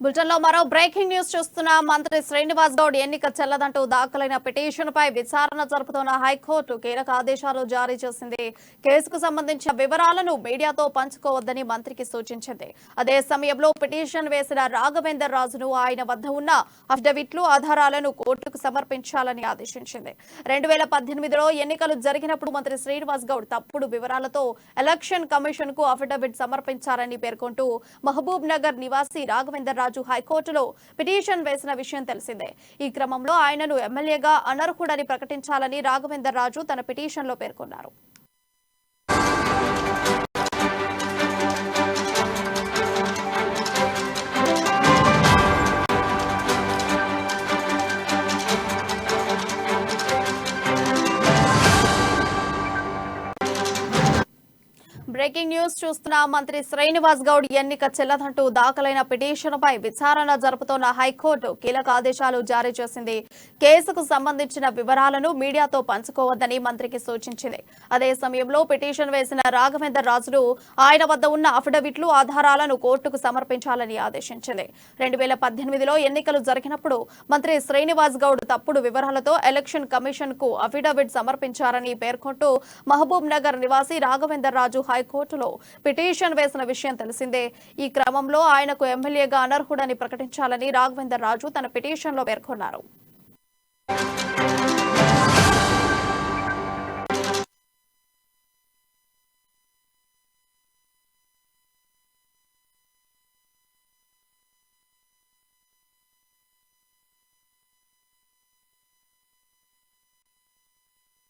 బులెటిన్లో మరో breaking news చూస్తున్న మంత్రి శ్రీనివాస్ గౌడ్ ఎన్నిక చెల్లదంటూ దాఖలైన పిటిషన్పై విచారణ జరుపుతున్న హైకోర్టు కీలక ఆదేశాలు జారీ చేసింది. కేసుకు సంబంధించిన వివరాలను మీడియాతో పంచుకోవద్దని మంత్రికి సూచించింది. అదే సమయంలో పిటిషన్ వేసిన రాఘవేందర్ రాజును ఆయన వద్ద ఉన్న అఫిడవిట్లు ఆధారాలను కోర్టుకు సమర్పించాలని ఆదేశించింది. 2018లో ఎన్నికలు జరిగినప్పుడు మంత్రి శ్రీనివాస్ గౌడ్ తప్పుడు వివరాలతో ఎలక్షన్ కమిషన్ కు అఫిడవిట్ సమర్పించారని పేర్కొంటూ మహబూబ్ నగర్ నివాసి రాఘవేందర్ రాజు హైకోర్టులో పిటిషన్ వేసిన విషయం తెలిసిందే. ఈ క్రమంలో ఆయనను ఎమ్మెల్యేగా అనర్హుడని ప్రకటించాలని రాఘవేందర్ రాజు తన పిటిషన్లో పేర్కొన్నారు. బ్రేకింగ్ న్యూస్ చూస్తున్న మంత్రి శ్రీనివాస్ గౌడ్ ఎన్నిక చెల్లదంటూ దాఖలైన పిటిషన్పై విచారణ జరుపుతోన్న హైకోర్టు కీలక ఆదేశాలు జారీ చేసింది. కేసుకు సంబంధించిన వివరాలను మీడియాతో పంచుకోవద్దని మంత్రికి సూచించింది. అదే సమయంలో పిటిషన్ వేసిన రాఘవేందర్ రాజును ఆయన వద్ద ఉన్న అఫిడవిట్లు ఆధారాలను కోర్టుకు సమర్పించాలని ఆదేశించింది. 2018లో ఎన్నికలు జరిగినప్పుడు మంత్రి శ్రీనివాస్ గౌడ్ తప్పుడు వివరాలతో ఎలక్షన్ కమిషన్ కు అఫిడవిట్ సమర్పించారని పేర్కొంటూ మహబూబ్ నగర్ నివాసి రాఘవేందర్ రాజు హైకోర్టులో పిటిషన్ వేసిన విషయం తెలిసిందే. ఈ క్రమంలో ఆయనకు ఎమ్మెల్యేగా అనర్హుడని ప్రకటించాలని రాఘవేందర్ రాజు తన పిటిషన్లో పేర్కొన్నారు.